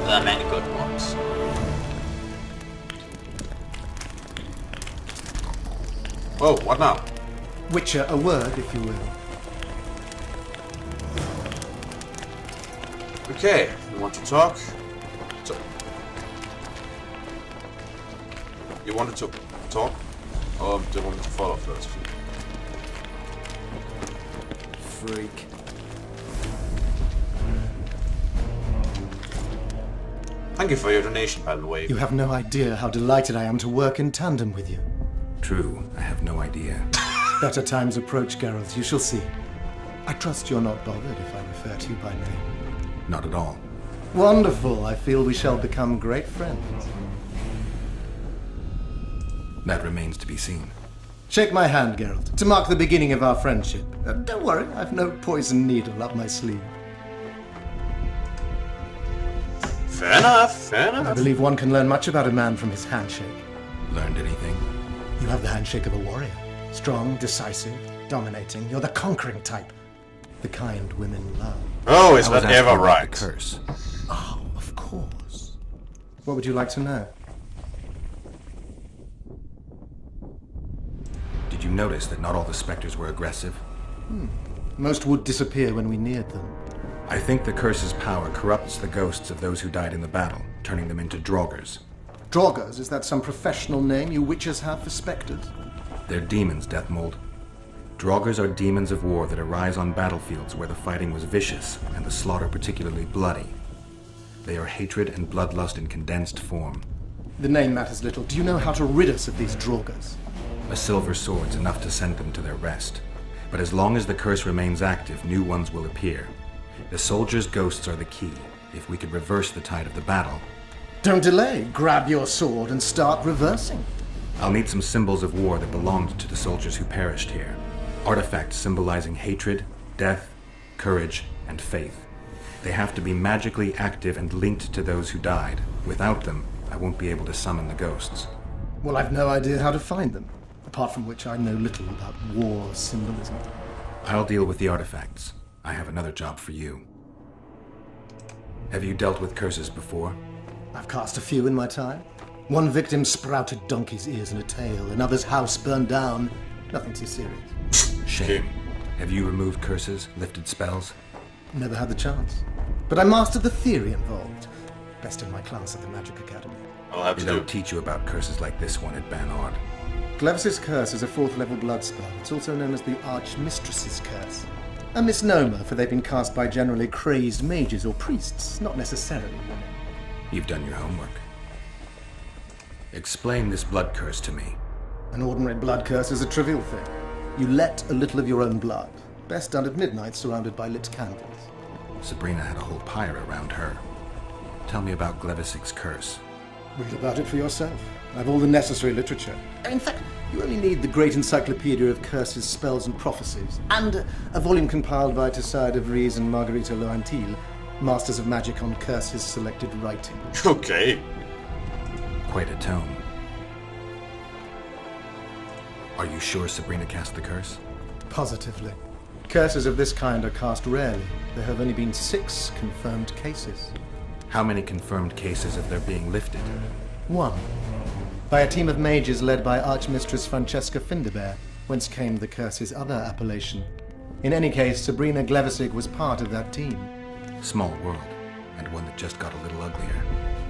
There are many good ones. Oh, what now? Witcher, a word, if you will. Okay, you want to talk? You wanted to talk? Or do you want me to follow first? Freak. Thank you for your donation, by the way. You have no idea how delighted I am to work in tandem with you. True, I have no idea. Better times approach, Geralt, you shall see. I trust you're not bothered if I refer to you by name. Not at all. Wonderful, I feel we shall become great friends. That remains to be seen. Shake my hand, Geralt, to mark the beginning of our friendship. Don't worry, I've no poison needle up my sleeve. Fair enough, fair I enough. believe one can learn much about a man from his handshake. Learned anything? You have the handshake of a warrior. Strong, decisive, dominating. You're the conquering type. The kind women love. Oh, is I was that asking ever about right? The curse. Oh, of course. What would you like to know? Did you notice that not all the specters were aggressive? Most would disappear when we neared them. I think the curse's power corrupts the ghosts of those who died in the battle, turning them into draugrs. Draugrs, is that some professional name you witches have for specters? They're demons, Deathmold. Draugrs are demons of war that arise on battlefields where the fighting was vicious and the slaughter particularly bloody. They are hatred and bloodlust in condensed form. The name matters little. Do you know how to rid us of these Draugrs? A silver sword's enough to send them to their rest. But as long as the curse remains active, new ones will appear. The soldiers' ghosts are the key. If we could reverse the tide of the battle... Don't delay. Grab your sword and start reversing. I'll need some symbols of war that belonged to the soldiers who perished here. Artifacts symbolizing hatred, death, courage, and faith. They have to be magically active and linked to those who died. Without them, I won't be able to summon the ghosts. Well, I've no idea how to find them. Apart from which I know little about war symbolism. I'll deal with the artifacts. I have another job for you. Have you dealt with curses before? I've cast a few in my time. One victim sprouted donkey's ears in a tail, another's house burned down. Nothing too serious. Shame. Have you removed curses, lifted spells? Never had the chance. But I mastered the theory involved. Best in my class at the Magic Academy. I'll have They to do. don't teach you about curses like this one at Banord. Glevis's curse is a 4th level blood spell. It's also known as the Archmistress's curse. A misnomer, for they've been cast by generally crazed mages or priests, not necessarily women. You've done your homework. Explain this blood curse to me. An ordinary blood curse is a trivial thing. You let a little of your own blood. Best done at midnight, surrounded by lit candles. Sabrina had a whole pyre around her. Tell me about Glevis's curse. Read about it for yourself. I've all the necessary literature. In fact, you only need the Great Encyclopedia of Curses, Spells and Prophecies, and a volume compiled by Tessard de Vries and Margarita Loantil, Masters of Magic on Curses Selected Writing. Okay. Quite a tome. Are you sure Sabrina cast the curse? Positively. Curses of this kind are cast rarely. There have only been 6 confirmed cases. How many confirmed cases of their being lifted? 1. By a team of mages led by Archmistress Francesca Finderbear, whence came the curse's other appellation. In any case, Sabrina Glevisig was part of that team. Small world, and one that just got a little uglier.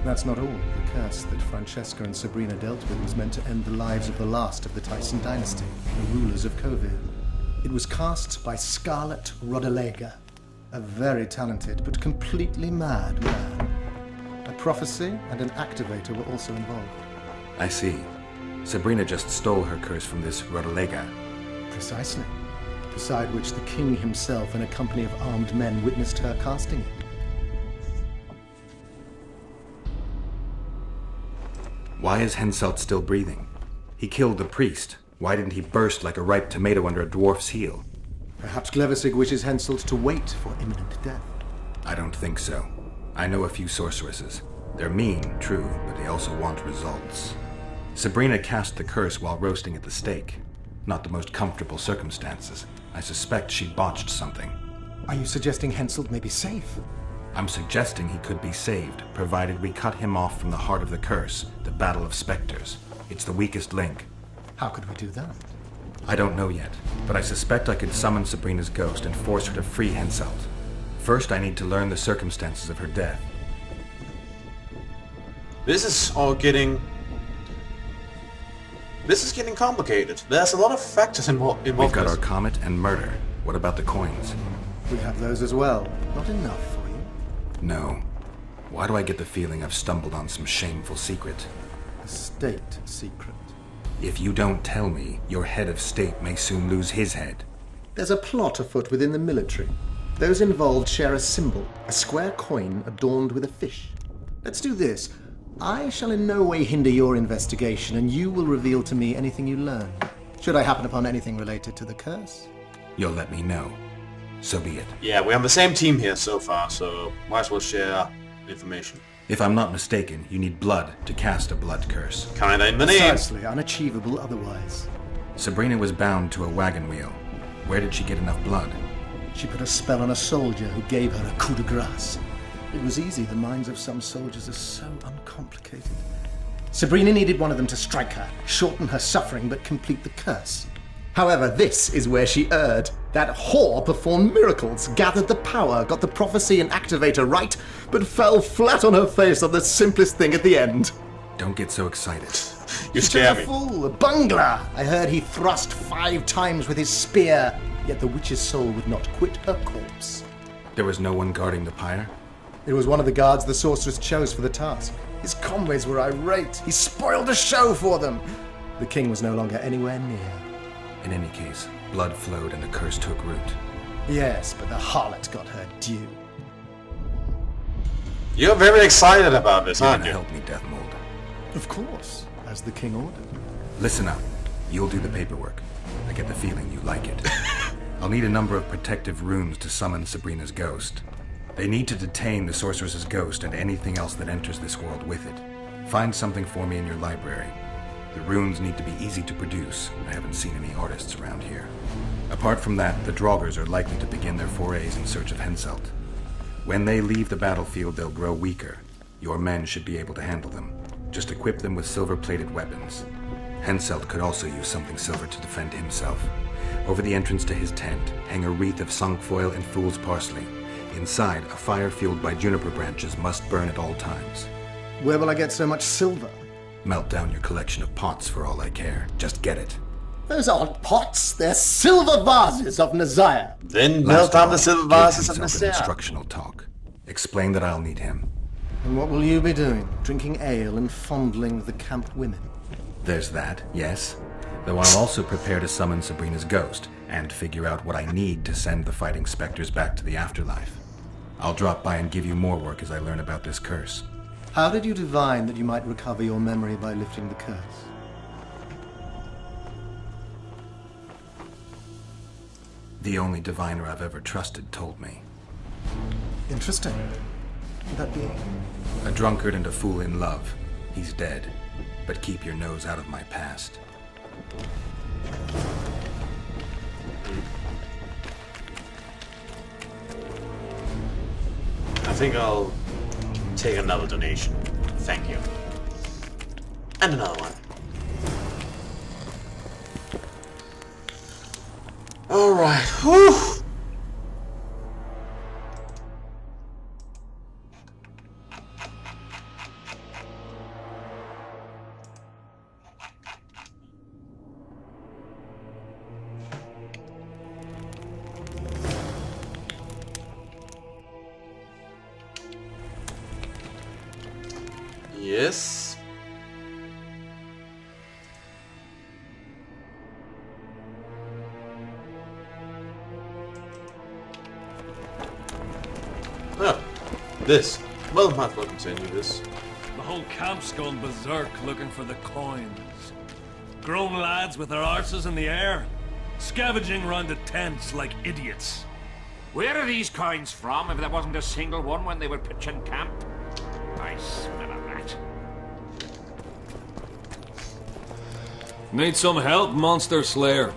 That's not all. The curse that Francesca and Sabrina dealt with was meant to end the lives of the last of the Tyson dynasty, the rulers of Covir. It was cast by Scarlet Rodalega, a very talented but completely mad man. A prophecy and an activator were also involved. I see. Sabrina just stole her curse from this Rodalega. Precisely. Beside which the king himself and a company of armed men witnessed her casting it. Why is Henselt still breathing? He killed the priest. Why didn't he burst like a ripe tomato under a dwarf's heel? Perhaps Glevisig wishes Henselt to wait for imminent death. I don't think so. I know a few sorceresses. They're mean, true, but they also want results. Sabrina cast the curse while roasting at the stake. Not the most comfortable circumstances. I suspect she botched something. Are you suggesting Henselt may be safe? I'm suggesting he could be saved, provided we cut him off from the heart of the curse, the Battle of Spectres. It's the weakest link. How could we do that? I don't know yet, but I suspect I could summon Sabrina's ghost and force her to free Henselt. First, I need to learn the circumstances of her death. This is all getting... This is getting complicated. There's a lot of factors involved. We've got our comet and murder. What about the coins? We have those as well. Not enough for you. No. Why do I get the feeling I've stumbled on some shameful secret? A state secret. If you don't tell me, your head of state may soon lose his head. There's a plot afoot within the military. Those involved share a symbol, a square coin adorned with a fish. Let's do this. I shall in no way hinder your investigation, and you will reveal to me anything you learn. Should I happen upon anything related to the curse? You'll let me know. So be it. Yeah, we're on the same team here so far, so might as well share information. If I'm not mistaken, you need blood to cast a blood curse. Kinda in the name. Precisely, unachievable otherwise. Sabrina was bound to a wagon wheel. Where did she get enough blood? She put a spell on a soldier who gave her a coup de grace. It was easy. The minds of some soldiers are so uncomplicated. Sabrina needed one of them to strike her, shorten her suffering, but complete the curse. However, this is where she erred. That whore performed miracles, gathered the power, got the prophecy and activator right, but fell flat on her face on the simplest thing at the end. Don't get so excited. You scare She's me. a fool, a bungler. I heard he thrust 5 times with his spear, yet the witch's soul would not quit her corpse. There was no one guarding the pyre? It was one of the guards the sorceress chose for the task. His comrades were irate. He spoiled the show for them. The king was no longer anywhere near. In any case, blood flowed and the curse took root. Yes, but the harlot got her due. You're very excited about this, You're aren't gonna you? help me, Death Mold. Of course, as the king ordered. Listen up. You'll do the paperwork. I get the feeling you like it. I'll need a number of protective runes to summon Sabrina's ghost. They need to detain the sorceress's ghost and anything else that enters this world with it. Find something for me in your library. The runes need to be easy to produce. I haven't seen any artists around here. Apart from that, the Draugrs are likely to begin their forays in search of Henselt. When they leave the battlefield, they'll grow weaker. Your men should be able to handle them. Just equip them with silver-plated weapons. Henselt could also use something silver to defend himself. Over the entrance to his tent, hang a wreath of cinquefoil and fool's parsley. Inside, a fire fueled by juniper branches must burn at all times. Where will I get so much silver? Melt down your collection of pots for all I care. Just get it. Those aren't pots, they're silver vases of Nazaya. Then Last melt down of the all, silver give vases of Henselt an Nasir. instructional talk. Explain that I'll need him. And what will you be doing? Drinking ale and fondling the camp women? There's that, yes. Though I'll also prepare to summon Sabrina's ghost and figure out what I need to send the fighting specters back to the afterlife. I'll drop by and give you more work as I learn about this curse. How did you divine that you might recover your memory by lifting the curse? The only diviner I've ever trusted told me. Interesting. Would that be? A drunkard and a fool in love. He's dead. But keep your nose out of my past. I think I'll take another donation. Thank you. And another one. Alright. Whew. Yes. Oh, this. Well, might as well continue this. The whole camp's gone berserk looking for the coins. Grown lads with their arses in the air, scavenging round the tents like idiots. Where are these coins from if there wasn't a single one when they were pitching camp? I smell a rat. Need some help, Monster Slayer?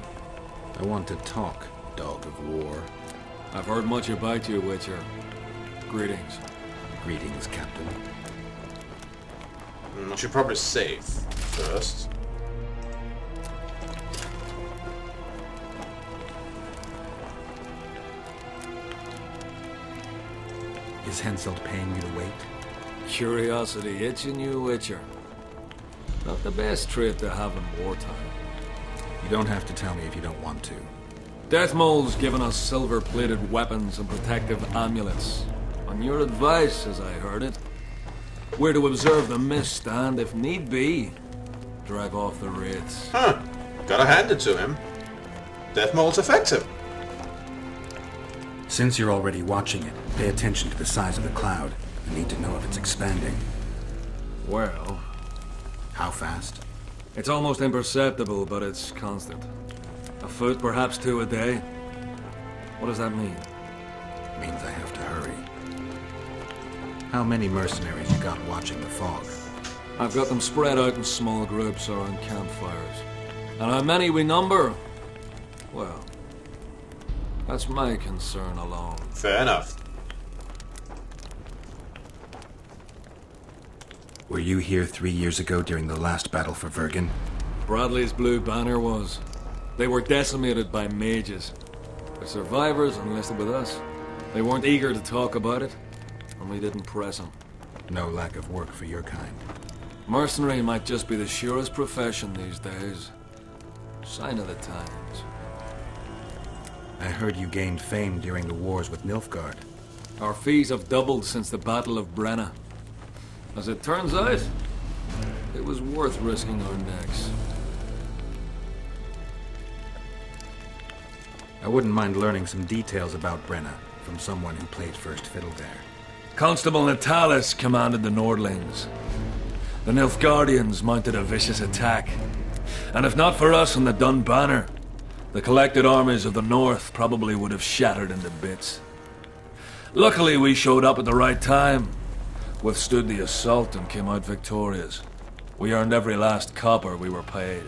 I want to talk, dog of war. I've heard much about you, Witcher. Greetings. Greetings, Captain. I should probably save first. Is Henselt paying you to wait? Curiosity itching you, Witcher. Not the best trait to have in wartime. You don't have to tell me if you don't want to. Deathmole's given us silver-plated weapons and protective amulets. On your advice, as I heard it. We're to observe the mist and, if need be, drive off the wraiths. Huh. Gotta hand it to him. Death Mold's effective. Since you're already watching it, pay attention to the size of the cloud. You need to know if it's expanding. Well, How fast? it's almost imperceptible, but it's constant. A foot, perhaps two a day. What does that mean? Means I have to hurry. How many mercenaries you got watching the fog? I've got them spread out in small groups around campfires. And how many we number? Well, that's my concern alone. Fair enough. Were you here 3 years ago during the last battle for Vergen? Bradley's Blue Banner was. They were decimated by mages. The survivors enlisted with us. They weren't eager to talk about it, and we didn't press them. No lack of work for your kind. Mercenary might just be the surest profession these days. Sign of the times. I heard you gained fame during the wars with Nilfgaard. Our fees have doubled since the Battle of Brenna. As it turns out, it was worth risking our necks. I wouldn't mind learning some details about Brenna from someone who played first fiddle there. Constable Natalis commanded the Nordlings. The Nilfgaardians mounted a vicious attack. And if not for us and the Dun Banner, the collected armies of the North probably would have shattered into bits. Luckily, we showed up at the right time, withstood the assault and came out victorious. We earned every last copper we were paid.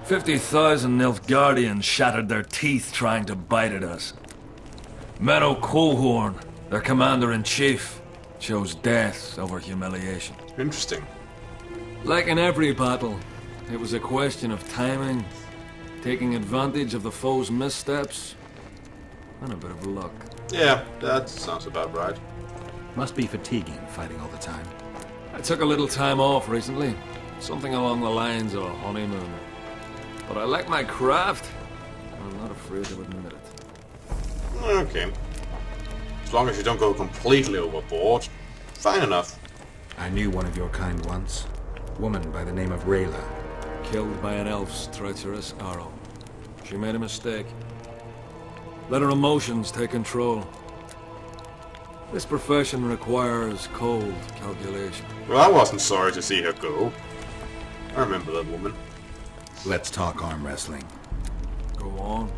50,000 Nilfgaardians shattered their teeth trying to bite at us. Menno Coalhorn, their commander-in-chief, chose death over humiliation. Interesting. Like in every battle, it was a question of timing, taking advantage of the foe's missteps, and a bit of luck. Yeah, that sounds about right. Must be fatiguing fighting all the time. I took a little time off recently, something along the lines of a honeymoon. But I like my craft, and I'm not afraid to admit it. Okay. As long as you don't go completely overboard, fine enough. I knew one of your kind once. A woman by the name of Rayla. Killed by an elf's treacherous arrow. She made a mistake. Let her emotions take control. This profession requires cold calculation. Well, I wasn't sorry to see her go. I remember that woman. Let's talk arm wrestling. Go on.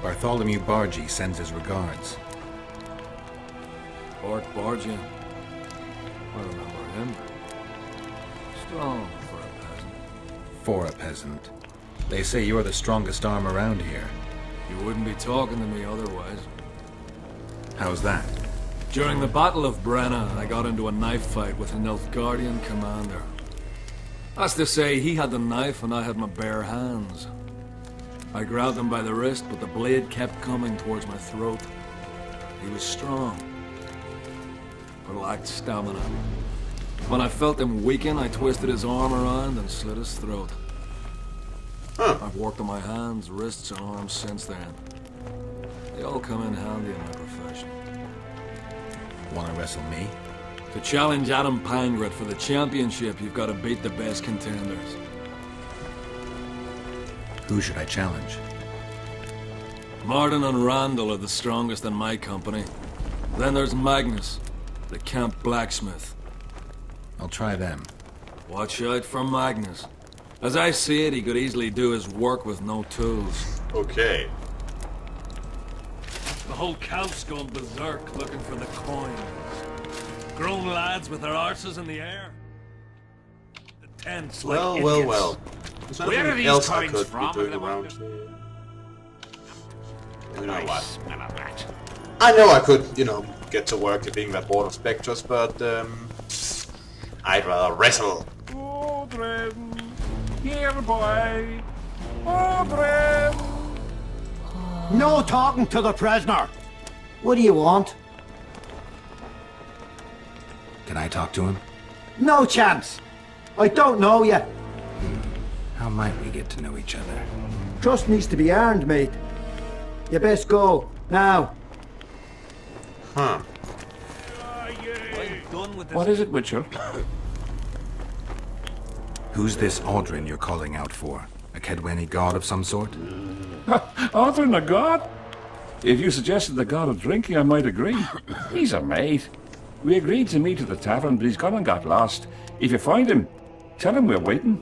Bartholomew Bargy sends his regards. Bart Bargy. I remember him. Strong for a peasant. For a peasant. They say you're the strongest arm around here. You wouldn't be talking to me otherwise. How's that? During the Battle of Brenna, I got into a knife fight with a Nilfgaardian commander. That's to say, he had the knife and I had my bare hands. I grabbed him by the wrist, but the blade kept coming towards my throat. He was strong, but lacked stamina. When I felt him weaken, I twisted his arm around and slit his throat. I've worked on my hands, wrists, and arms since then. They all come in handy in my profession. Wanna wrestle me? To challenge Adam Pangret for the championship, you've got to beat the best contenders. Who should I challenge? Martin and Randall are the strongest in my company. Then there's Magnus, the camp blacksmith. I'll try them. Watch out for Magnus. As I see it, he could easily do his work with no tools. Okay. The whole camp's gone berserk looking for the coins. Grown lads with their arses in the air. The tents like idiots. Well. Is there Where are anything these else I coins could from? be doing They around won't- here? You know I what? smell of that. I know I could, get to work being that board of spectres, but I'd rather wrestle. Aldrin, here, boy. Aldrin. No talking to the prisoner. What do you want? Can I talk to him? No chance. I don't know you. How might we get to know each other? Trust needs to be earned, mate. You best go, now. Huh. What is it, Witcher? Who's this Aldrin you're calling out for? A Kedweni god of some sort? Aldrin, a god? If you suggested the god of drinking, I might agree. He's a mate. We agreed to meet at the tavern, but he's gone and got lost. If you find him, tell him we're waiting.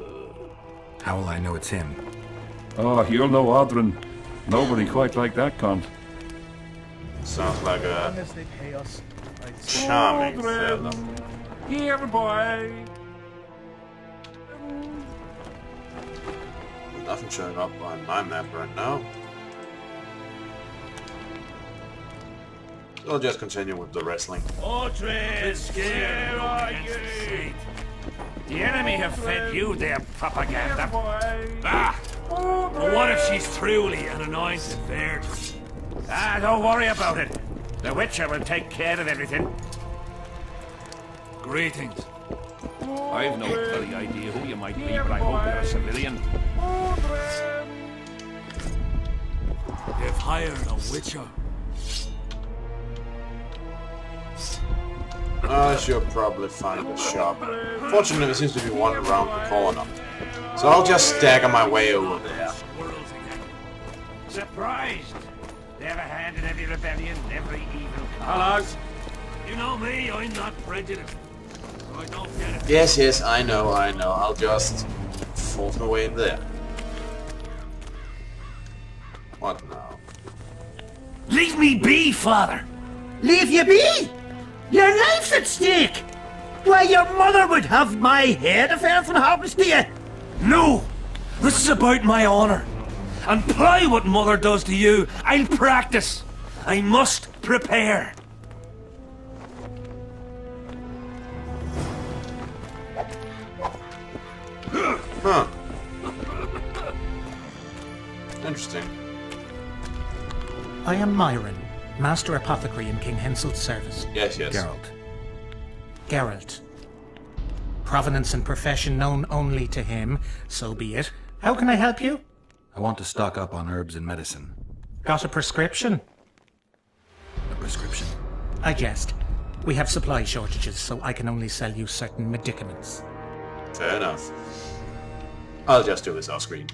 How will I know it's him? Oh, you'll know Aldrin. Nobody quite like that cunt. Sounds like a Unless they pay us. charming fella. Here, boy. Nothing showing up on my map right now. So I'll just continue with the wrestling. Aldrin, scared are you? The enemy have fed you their propaganda. Ah! But what if she's truly an anointed virgin? Ah, don't worry about it. The Witcher will take care of everything. Greetings. I've no bloody idea who you might be, but I hope you're a civilian. They've hired a Witcher. I should probably find a shop. Fortunately, there seems to be one around the corner. So I'll just stagger my way over there. Surprised! They have a hand in every rebellion, every evil cause. Hello? You know me, I'm not prejudiced. I don't get it. Yes, I know. I'll just force my way in there. What now? Leave me be, father! Leave you be? Your life's at stake. Why, your mother would have my head if anything happens to you. No! This is about my honor. And ply what mother does to you, I'll practice. I must prepare. Huh. Interesting. I am Myron, Master Apothecary in King Henselt's service. Yes. Geralt. Provenance and profession known only to him, so be it. How can I help you? I want to stock up on herbs and medicine. Got a prescription? A prescription? I jest. We have supply shortages, so I can only sell you certain medicaments. Fair enough. I'll just do this off screen.